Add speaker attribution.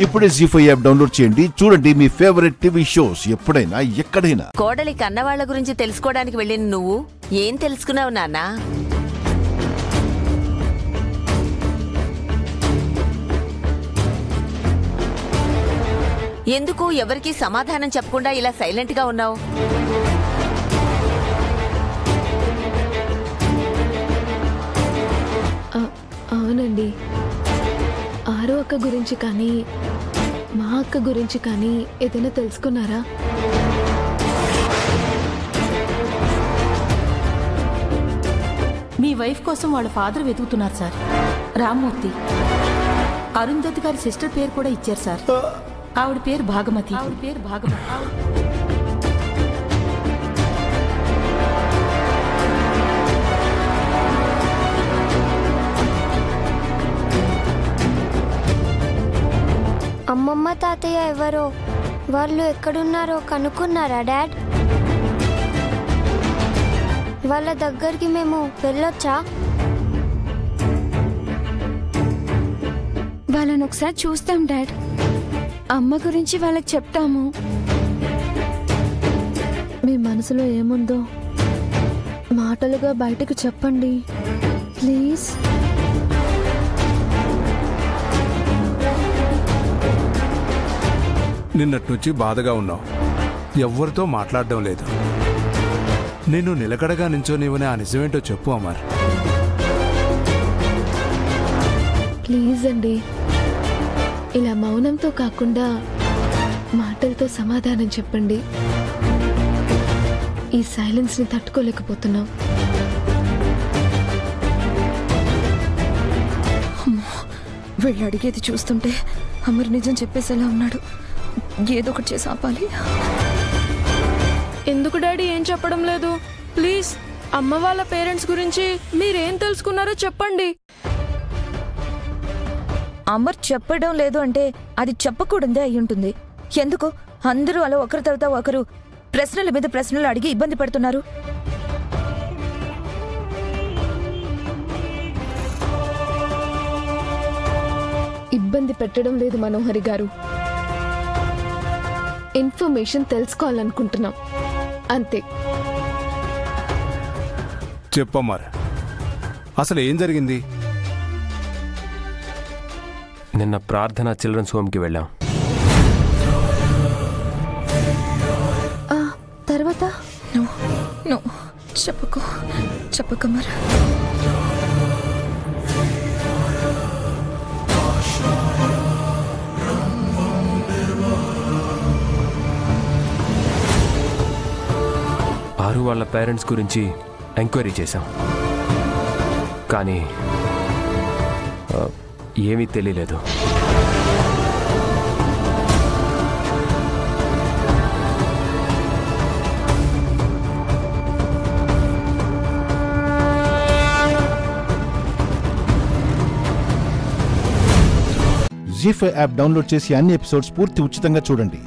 Speaker 1: ఇప్పుడే జీ5 app download చేయండి. చూడండి మీ ఫేవరెట్ టీవీ షోస్ ఎప్పుడైనా ఎక్కడైనా.
Speaker 2: కోడలి కన్నవాళ్ల గురించి తెలుసుకోవడానికి వెళ్ళిన నువ్వు ఏం తెలుసుకున్నావు నాన్నా? ఎందుకు ఎవరికి సమాధానం చెప్పకుండా ఇలా సైలెంట్ గా ఉన్నావు?
Speaker 3: అవునండి, ఆరో అక్క గురించి కానీ మా అక్క గురించి కానీ ఏదైనా తెలుసుకున్నారా?
Speaker 4: మీ వైఫ్ కోసం వాళ్ళ ఫాదర్ వెతుకుతున్నారు సార్. రామ్మూర్తి. అరుంధతి గారి సిస్టర్ పేరు కూడా ఇచ్చారు సార్. ఆవిడ పేరు భాగమతి.
Speaker 5: అమ్మమ్మ తాతయ్య ఎవరో, వాళ్ళు ఎక్కడున్నారో కనుక్కున్నారా డాడ్? వాళ్ళ దగ్గరికి మేము వెళ్ళొచ్చా?
Speaker 3: వాళ్ళని ఒకసారి చూస్తాం డాడ్. అమ్మ గురించి వాళ్ళకి చెప్తాము. మీ మనసులో ఏముందో మాటలుగా బయటకు చెప్పండి ప్లీజ్.
Speaker 6: నిన్నటి నుంచి బాధగా ఉన్నావు, ఎవ్వరితో మాట్లాడడం లేదు. నేను నిలకడగా నించోనివని ఆ నిజమేంటో చెప్పు అమర్.
Speaker 3: ప్లీజ్ అండి, ఇలా మౌనంతో కాకుండా మాటలతో సమాధానం చెప్పండి. ఈ సైలెన్స్ని తట్టుకోలేకపోతున్నాం.
Speaker 7: వీళ్ళు అడిగేది చూస్తుంటే అమర్ నిజం చెప్పేసేలా ఉన్నాడు. ఏదో ఒకటి చేసి ఆపాలి.
Speaker 8: ఎందుకు డాడీ ఏం చెప్పడం లేదు? ప్లీజ్ అమ్మ వాళ్ళ పేరెంట్స్ గురించి మీరేం తెలుసుకున్నారో చెప్పండి.
Speaker 7: అమర్ చెప్పడం లేదు అంటే అది చెప్పకూడదే అయి ఉంటుంది. ఎందుకు అందరూ అలా ఒకరి తర్వాత ఒకరు ప్రశ్నల మీద ప్రశ్నలు అడిగి ఇబ్బంది పడుతున్నారు?
Speaker 3: ఇబ్బంది పెట్టడం లేదు మనోహరి గారు, ఇన్ఫర్మేషన్ తెలుసుకోవాలనుకుంటున్నాం అంతే.
Speaker 6: చెప్పమ్మా, అసలు ఏం జరిగింది?
Speaker 9: నిన్న ప్రార్థన చిల్డ్రన్స్ హోమ్కి వెళ్ళాం.
Speaker 3: తర్వాత
Speaker 7: చెప్పకమర్.
Speaker 9: ఆరు వాళ్ళ పేరెంట్స్ గురించి ఎంక్వైరీ చేశాం, కానీ ఏమీ తెలియలేదు.
Speaker 1: జీ5 యాప్ డౌన్లోడ్ చేసి అన్ని ఎపిసోడ్స్ పూర్తి ఉచితంగా చూడండి.